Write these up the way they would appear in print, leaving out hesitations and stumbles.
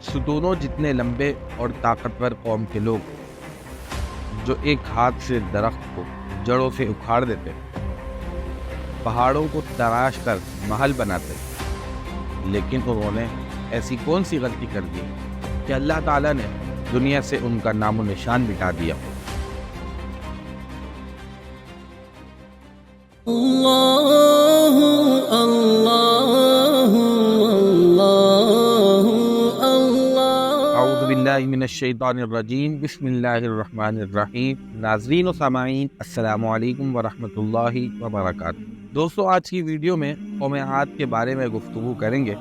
ستونوں جتنے لمبے اور طاقتور قوم کے لوگ جو ایک ہاتھ سے درخت کو جڑوں سے اکھاڑ دیتے، پہاڑوں کو تراش کر محل بناتے، لیکن انہوں نے ایسی کون سی غلطی کر دی کہ اللہ تعالیٰ نے دنیا سے ان کا نام و نشان مٹا دیا۔ اللہ اللہ اللہ اللہ۔ اعوذ باللہ من الشیطان الرجیم، بسم اللہ الرحمن الرحیم۔ ناظرین و سامعین، السلام علیکم ورحمۃ اللہ وبرکاتہ۔ دوستو، آج کی ویڈیو میں قوم عاد کے بارے میں گفتگو کریں گے۔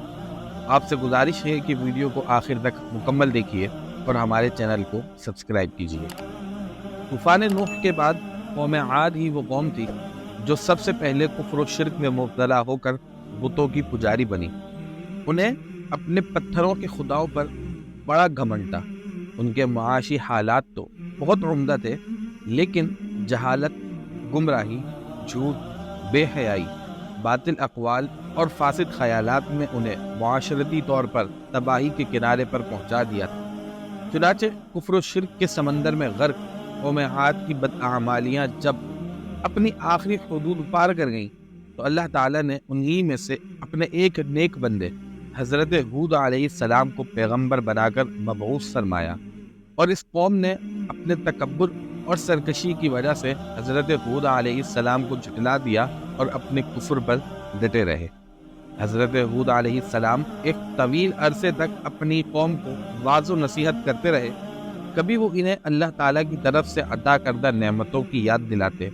آپ سے گزارش ہے کہ ویڈیو کو آخر تک مکمل دیکھیے اور ہمارے چینل کو سبسکرائب کیجیے۔ طوفان نوح کے بعد قوم عاد ہی وہ قوم تھی جو سب سے پہلے کفر و شرک میں مبتلا ہو کر بتوں کی پجاری بنی۔ انہیں اپنے پتھروں کے خداؤں پر بڑا گھمنڈ تھا۔ ان کے معاشی حالات تو بہت عمدہ تھے، لیکن جہالت، گمراہی، جھوٹ، بے حیائی، باطل اقوال اور فاسد خیالات میں انہیں معاشرتی طور پر تباہی کے کنارے پر پہنچا دیا تھا۔ چنانچہ کفر و شرک کے سمندر میں غرق قوم عاد کی بداعمالیاں جب اپنی آخری حدود پار کر گئیں تو اللہ تعالیٰ نے انہی میں سے اپنے ایک نیک بندے حضرت ہود علیہ السلام کو پیغمبر بنا کر مبعوث فرمایا، اور اس قوم نے اپنے تکبر اور سرکشی کی وجہ سے حضرت ہود علیہ السلام کو جھٹلا دیا اور اپنے کفر پر ڈٹے رہے۔ حضرت ہود علیہ السلام ایک طویل عرصے تک اپنی قوم کو واعظ و نصیحت کرتے رہے۔ کبھی وہ انہیں اللہ تعالیٰ کی طرف سے عطا کردہ نعمتوں کی یاد دلاتے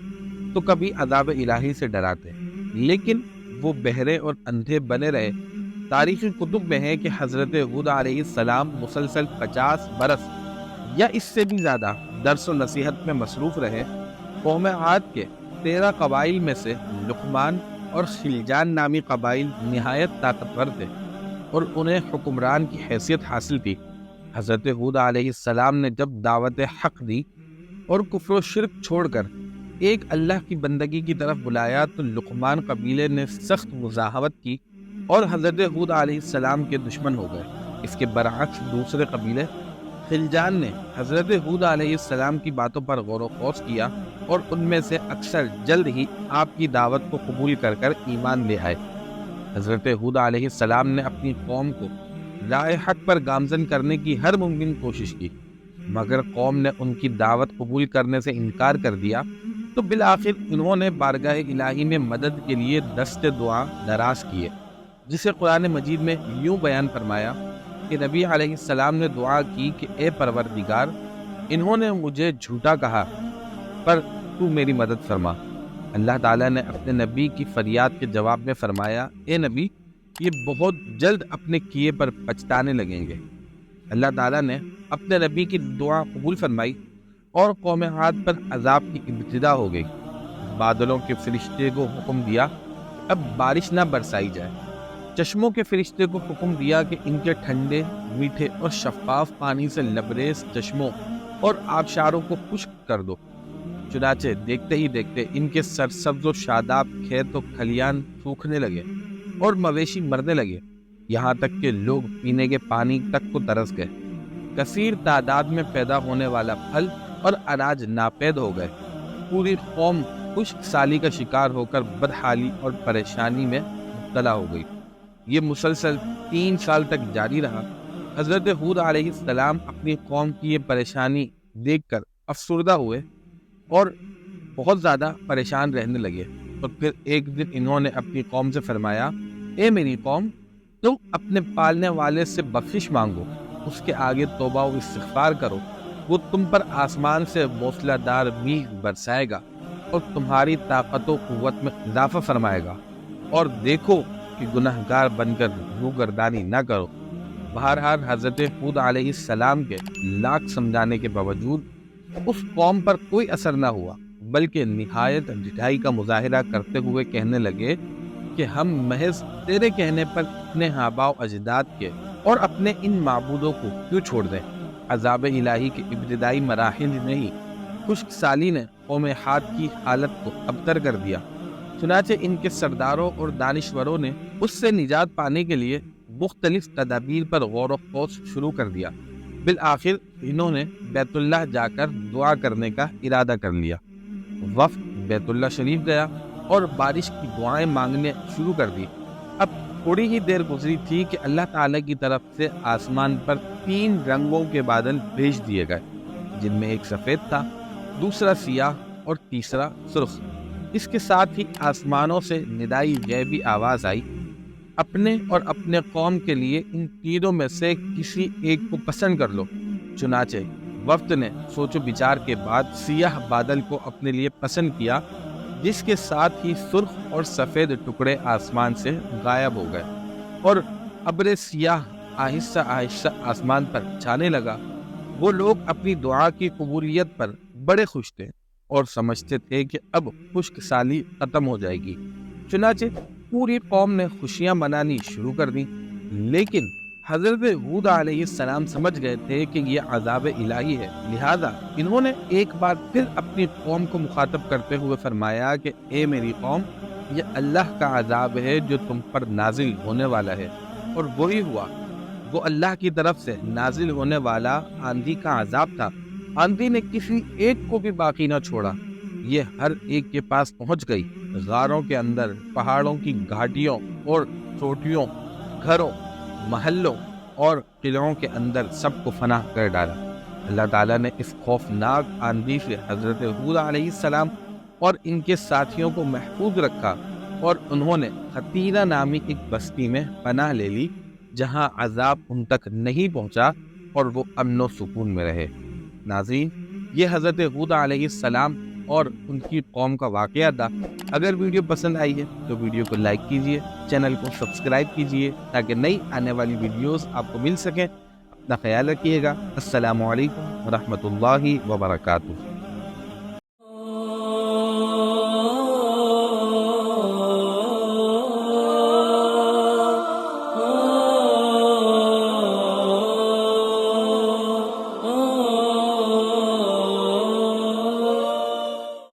تو کبھی عذاب الہی سے ڈراتے، لیکن وہ بہرے اور اندھے بنے رہے۔ تاریخی کتب میں ہے کہ حضرت ہود علیہ السلام مسلسل 50 برس یا اس سے بھی زیادہ درس و نصیحت میں مصروف رہے۔ قوم عاد کے 13 قبائل میں سے لقمان اور خلجان نامی قبائل نہایت طاقتور تھے اور انہیں حکمران کی حیثیت حاصل تھی۔ حضرت ہود علیہ السلام نے جب دعوت حق دی اور کفر و شرک چھوڑ کر ایک اللہ کی بندگی کی طرف بلایا تو لقمان قبیلے نے سخت مزاحمت کی اور حضرت ہود علیہ السلام کے دشمن ہو گئے۔ اس کے برعکس دوسرے قبیلے خلجان نے حضرت ہود علیہ السلام کی باتوں پر غور و خوض کیا اور ان میں سے اکثر جلد ہی آپ کی دعوت کو قبول کر کر ایمان لے آئے۔ حضرت ہود علیہ السلام نے اپنی قوم کو راہ حق پر گامزن کرنے کی ہر ممکن کوشش کی، مگر قوم نے ان کی دعوت قبول کرنے سے انکار کر دیا تو بالآخر انہوں نے بارگاہ الہی میں مدد کے لیے دست دعا دراز کیے، جسے قرآن مجید میں یوں بیان فرمایا کہ نبی علیہ السلام نے دعا کی کہ اے پروردگار، انہوں نے مجھے جھوٹا کہا پر تو میری مدد فرما۔ اللہ تعالیٰ نے اپنے نبی کی فریاد کے جواب میں فرمایا، اے نبی، یہ بہت جلد اپنے کیے پر پچھتانے لگیں گے۔ اللہ تعالیٰ نے اپنے نبی کی دعا قبول فرمائی اور قوم عاد پر عذاب کی ابتدا ہو گئی۔ بادلوں کے فرشتے کو حکم دیا اب بارش نہ برسائی جائے۔ چشموں کے فرشتے کو حکم دیا کہ ان کے ٹھنڈے، میٹھے اور شفاف پانی سے لبریز چشموں اور آبشاروں کو خشک کر دو۔ چنانچہ دیکھتے ہی دیکھتے ان کے سرسبز و شاداب کھیت و کھلیان سوکھنے لگے اور مویشی مرنے لگے، یہاں تک کہ لوگ پینے کے پانی تک کو ترس گئے۔ کثیر تعداد میں پیدا ہونے والا پھل اور اناج ناپید ہو گئے۔ پوری قوم خشک سالی کا شکار ہو کر بدحالی اور پریشانی میں مبتلا ہو گئی۔ یہ مسلسل 3 سال تک جاری رہا۔ حضرت ہود علیہ السلام اپنی قوم کی یہ پریشانی دیکھ کر افسردہ ہوئے اور بہت زیادہ پریشان رہنے لگے، اور پھر ایک دن انہوں نے اپنی قوم سے فرمایا، اے میری قوم، تم اپنے پالنے والے سے بخشش مانگو، اس کے آگے توبہ و استغفار کرو، وہ تم پر آسمان سے موسلا دار میغ برسائے گا اور تمہاری طاقت و قوت میں اضافہ فرمائے گا، اور دیکھو کہ گنہگار بن کر روگردانی نہ کرو۔ بہرحال حضرت ہود علیہ السلام کے لاکھ سمجھانے کے باوجود اس قوم پر کوئی اثر نہ ہوا، بلکہ نہایت ڈھٹائی کا مظاہرہ کرتے ہوئے کہنے لگے کہ ہم محض تیرے کہنے پر اپنے آباء و اجداد کے اور اپنے ان معبودوں کو کیوں چھوڑ دیں۔ عذاب الہی کے ابتدائی مراحل میں ہی خشک سالی نے قوم عاد کی حالت کو ابتر کر دیا۔ چنانچہ ان کے سرداروں اور دانشوروں نے اس سے نجات پانے کے لیے مختلف تدابیر پر غور و خوض شروع کر دیا۔ بالآخر انہوں نے بیت اللہ جا کر دعا کرنے کا ارادہ کر لیا۔ وفد بیت اللہ شریف گیا اور بارش کی دعائیں مانگنے شروع کر دی۔ اب تھوڑی ہی دیر گزری تھی کہ اللہ تعالیٰ کی طرف سے آسمان پر 3 رنگوں کے بادل بھیج دیے گئے، جن میں ایک سفید تھا، دوسرا سیاہ اور تیسرا سرخ۔ اس کے ساتھ ہی آسمانوں سے ندائی غیبی آواز آئی، اپنے اور اپنے قوم کے لیے ان تینوں میں سے کسی ایک کو پسند کر لو۔ چنانچہ وفد نے سوچ و بچار کے بعد سیاہ بادل کو اپنے لیے پسند کیا، جس کے ساتھ ہی سرخ اور سفید ٹکڑے آسمان سے غائب ہو گئے اور ابر سیاہ آہستہ آہستہ آسمان پر چھانے لگا۔ وہ لوگ اپنی دعا کی قبولیت پر بڑے خوش تھے اور سمجھتے تھے کہ اب خشک سالی ختم ہو جائے گی۔ چنانچہ پوری قوم نے خوشیاں منانی شروع کر دیں، لیکن حضرت ہود علیہ السلام سمجھ گئے تھے کہ یہ عذاب الہی ہے، لہذا انہوں نے ایک بار پھر اپنی قوم کو مخاطب کرتے ہوئے فرمایا کہ اے میری قوم، یہ اللہ کا عذاب ہے جو تم پر نازل ہونے والا ہے۔ اور وہی ہوا، وہ اللہ کی طرف سے نازل ہونے والا آندھی کا عذاب تھا۔ آندھی نے کسی ایک کو بھی باقی نہ چھوڑا، یہ ہر ایک کے پاس پہنچ گئی، غاروں کے اندر، پہاڑوں کی گھاٹیوں اور چوٹیوں، گھروں، محلوں اور قلعوں کے اندر سب کو فنا کر ڈالا۔ اللہ تعالیٰ نے اس خوفناک آندھی سے حضرت ہود علیہ السلام اور ان کے ساتھیوں کو محفوظ رکھا، اور انہوں نے خطیرہ نامی ایک بستی میں پناہ لے لی، جہاں عذاب ان تک نہیں پہنچا اور وہ امن و سکون میں رہے۔ ناظرین، یہ حضرت ہود علیہ السلام اور ان کی قوم کا واقعہ تھا۔ اگر ویڈیو پسند آئی ہے تو ویڈیو کو لائک کیجیے، چینل کو سبسکرائب کیجیے تاکہ نئی آنے والی ویڈیوز آپ کو مل سکیں۔ اپنا خیال رکھیے گا۔ السلام علیکم ورحمۃ اللہ وبرکاتہ۔